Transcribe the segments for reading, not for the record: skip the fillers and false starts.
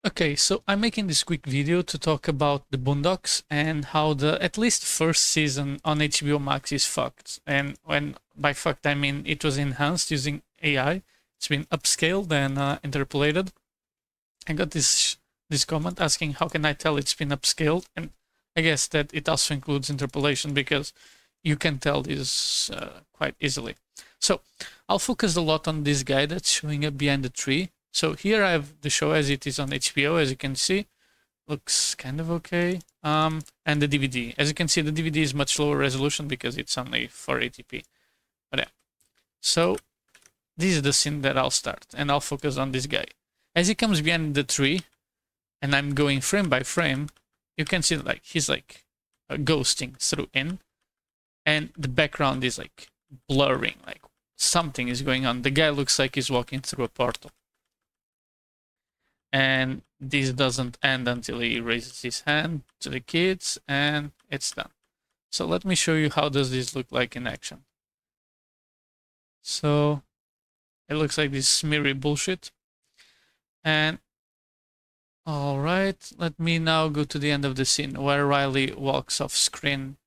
Okay, so I'm making this quick video to talk about the Boondocks and how the at least first season on HBO Max is fucked. And when by fucked I mean it was enhanced using AI. It's been upscaled and interpolated. I got this comment asking how can I tell it's been upscaled, and I guess that it also includes interpolation because you can tell this quite easily. So I'll focus a lot on this guy that's showing up behind the tree. So here I have the show as it is on HBO, as you can see. Looks kind of okay. And the DVD. As you can see, the DVD is much lower resolution because it's only 480p. But yeah. So this is the scene that I'll start, and I'll focus on this guy. As he comes behind the tree, and I'm going frame by frame, you can see like he's like ghosting through in, and the background is like blurring, like something is going on. The guy looks like he's walking through a portal. And this doesn't end until he raises his hand to the kids and it's done. So let me show you how does this look like in action. So it looks like this smeary bullshit. And all right, let me now go to the end of the scene where Riley walks off screen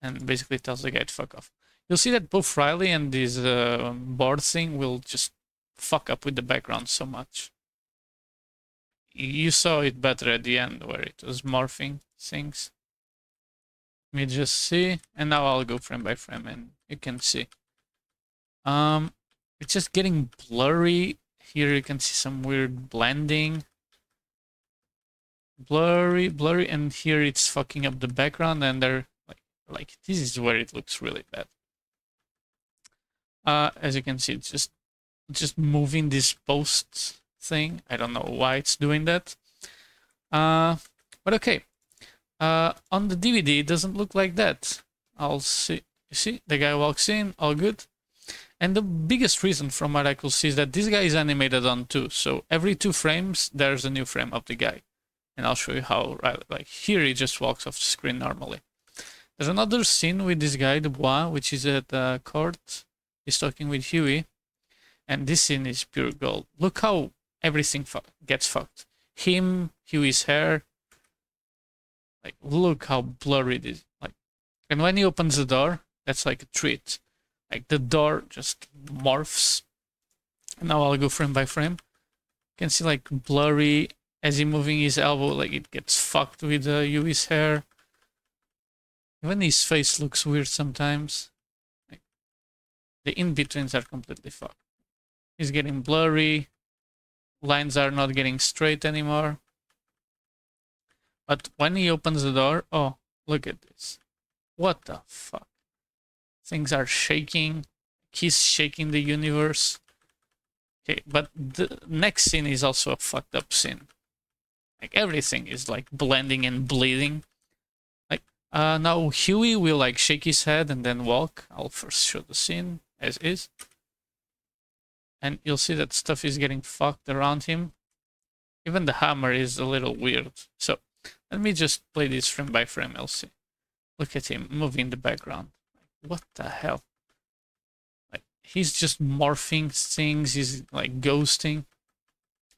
and basically tells the guy to fuck off. You'll see that both Riley and this board thing will just fuck up with the background so much. You saw it better at the end where it was morphing things. Let me just see, and now I'll go frame by frame and you can see. It's just getting blurry. Here you can see some weird blending. Blurry, and here it's fucking up the background, and they're like this is where it looks really bad. As you can see, it's just moving this post thing. I don't know why it's doing that. But okay. On the DVD, it doesn't look like that. I'll see. You see, the guy walks in, all good. And the biggest reason from what I could see is that this guy is animated on 2. So every 2 frames, there's a new frame of the guy. And I'll show you how, like here, he just walks off the screen normally. There's another scene with this guy, Dubois, which is at the court. He's talking with Huey. And this scene is pure gold. Look how everything gets fucked. Him, Huey's hair. Like, look how blurry it is. Like, and when he opens the door, that's like a treat. Like, the door just morphs. And now I'll go frame by frame. You can see, like, blurry as he moving his elbow, like, it gets fucked with Huey's hair. Even his face looks weird sometimes. Like, the in-betweens are completely fucked. He's getting blurry. Lines are not getting straight anymore. But when he opens the door, oh, look at this. What the fuck? Things are shaking. He's shaking the universe. Okay, but the next scene is also a fucked up scene. Like everything is like blending and bleeding. Like now Huey will like shake his head and then walk. I'll first show the scene as is. And you'll see that stuff is getting fucked around him. Even the hammer is a little weird. So let me just play this frame by frame, I'll see. Look at him moving in the background. What the hell? Like, he's just morphing things, he's like ghosting.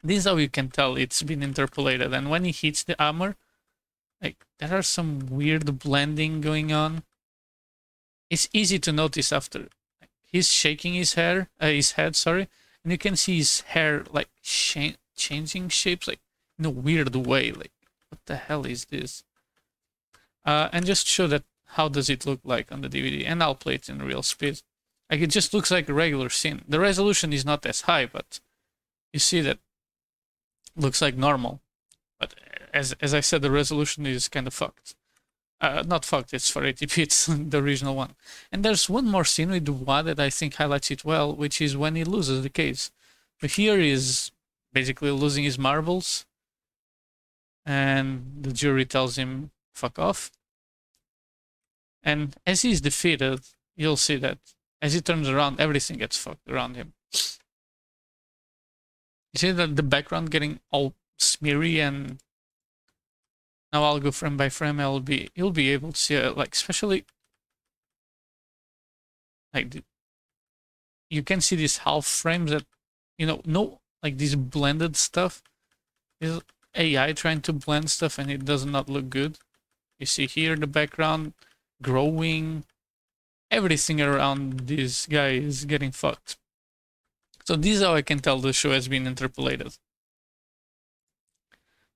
This is how you can tell it's been interpolated. And when he hits the hammer, like, there are some weird blending going on. It's easy to notice after. He's shaking his head, sorry, and you can see his hair like changing shapes, like in a weird way. Like, what the hell is this? And just show that how does it look like on the DVD, and I'll play it in real speed. Like, it just looks like a regular scene. The resolution is not as high, but you see that looks like normal. But as I said, the resolution is kind of fucked. Not fucked, it's 480p, it's the original one. And there's one more scene with Dubois that I think highlights it well, which is when he loses the case. But here he is basically losing his marbles, and the jury tells him, fuck off. And as he's defeated, you'll see that as he turns around, everything gets fucked around him. You see that the background getting all smeary, and now I'll go frame by frame. You'll be able to see it, like, especially like you can see these half frames that, you know, no, like this blended stuff is AI trying to blend stuff and it does not look good. You see here the background growing. Everything around this guy is getting fucked. So this is how I can tell the show has been interpolated.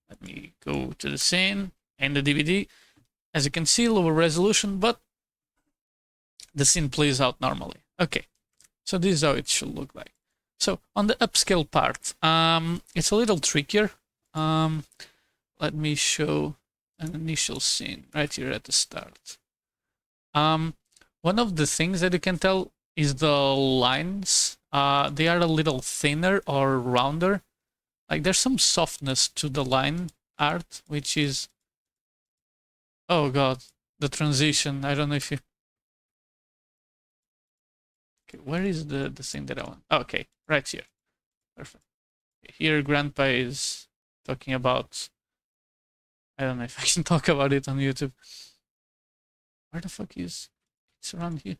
Let me go to the scene and the DVD. As you can see, lower resolution, but the scene plays out normally. Okay, so this is how it should look like. So on the upscale part, it's a little trickier. Let me show an initial scene right here at the start. One of the things that you can tell is the lines. They are a little thinner or rounder. Like there's some softness to the line art, which is, oh god, the transition. I don't know if you. Okay, where is the thing that I want? Oh, okay, right here. Perfect. Here, Grandpa is talking about. I don't know if I can talk about it on YouTube. Where the fuck is? It's around here.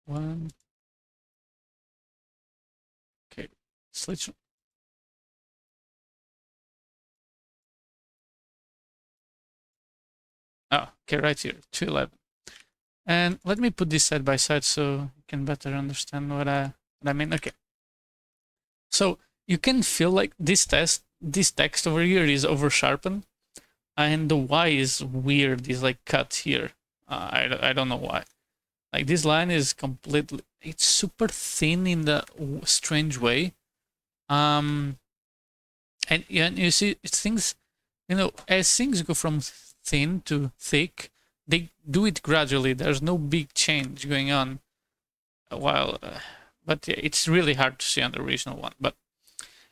One. Okay, let's. Oh, okay, right here, 211. And let me put this side by side so you can better understand what I mean. Okay. So you can feel like this text over here is over sharpened, and the Y is weird. Is like cut here. I don't know why. Like this line is completely. It's super thin in the strange way. And you see things. You know, as things go from thin to thick, they do it gradually. There's no big change going on. While, but yeah, it's really hard to see on the original one. But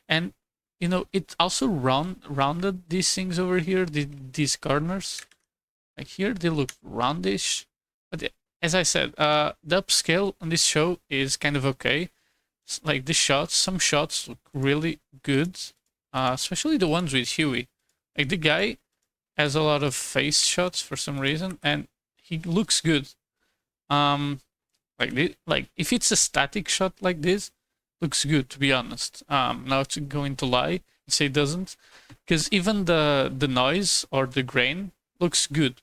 and you know, it also rounded these things over here. These corners, like here, they look roundish. But as I said, the upscale on this show is kind of okay. It's like the shots, some shots look really good, especially the ones with Huey. Like the guy has a lot of face shots for some reason, and he looks good. Like if it's a static shot like this, looks good to be honest. Now to go into lie and say it doesn't, because even the noise or the grain looks good.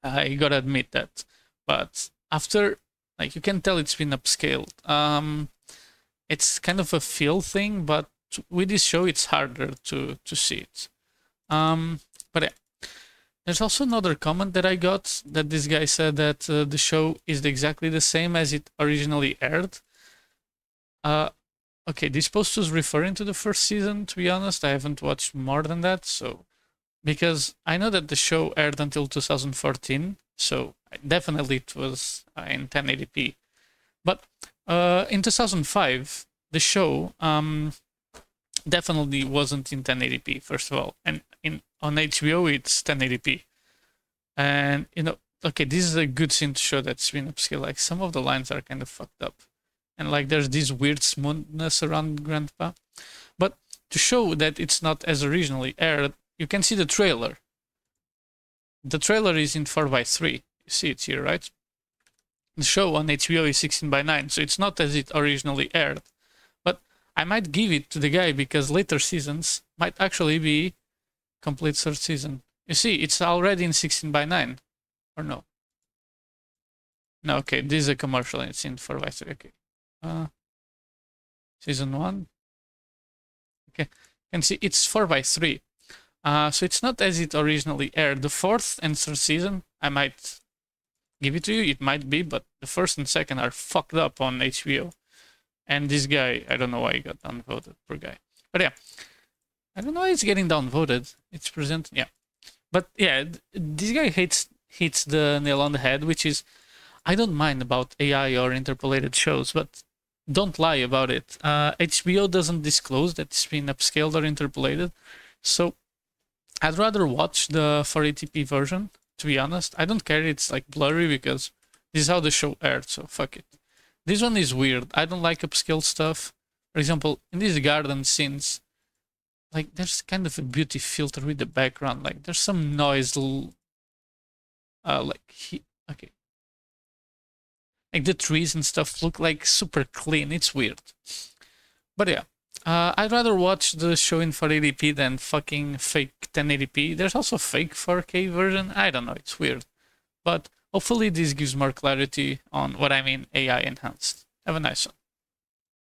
I gotta admit that. But after, like, you can tell it's been upscaled. It's kind of a feel thing, but with this show it's harder to see it. But yeah. There's also another comment that I got that this guy said that the show is exactly the same as it originally aired. Okay, this post was referring to the first season, to be honest. I haven't watched more than that, so because I know that the show aired until 2014, so definitely it was in 1080p. But in 2005, the show definitely wasn't in 1080p, first of all, and on HBO it's 1080p. And you know, okay, this is a good scene to show that it's been upscaled. Like some of the lines are kind of fucked up, and like there's this weird smoothness around Grandpa. But to show that it's not as originally aired, you can see the trailer. The trailer is in 4:3. You see it here, right? The show on HBO is 16:9, so it's not as it originally aired. But I might give it to the guy because later seasons might actually be complete third season. You see, it's already in 16:9, or no? No, okay, this is a commercial and it's in 4:3. Okay. Season 1. Okay, you can see it's 4:3. So it's not as it originally aired. The fourth and third season, I might give it to you. It might be, but the first and second are fucked up on HBO. And this guy, I don't know why he got downvoted, poor guy. But yeah, I don't know why it's getting downvoted. It's presented, yeah. But yeah, this guy hits the nail on the head, which is, I don't mind about AI or interpolated shows, but don't lie about it. HBO doesn't disclose that it's been upscaled or interpolated, so I'd rather watch the 480p version, to be honest. I don't care it's like blurry because this is how the show aired, so fuck it. This one is weird. I don't like upscale stuff. For example, in these garden scenes, like there's kind of a beauty filter with the background. Like there's some noise, okay, like the trees and stuff look like super clean. It's weird, but yeah. I'd rather watch the show in 480p than fucking fake 1080p. There's also fake 4K version. I don't know, it's weird. But hopefully this gives more clarity on what I mean AI enhanced. Have a nice one.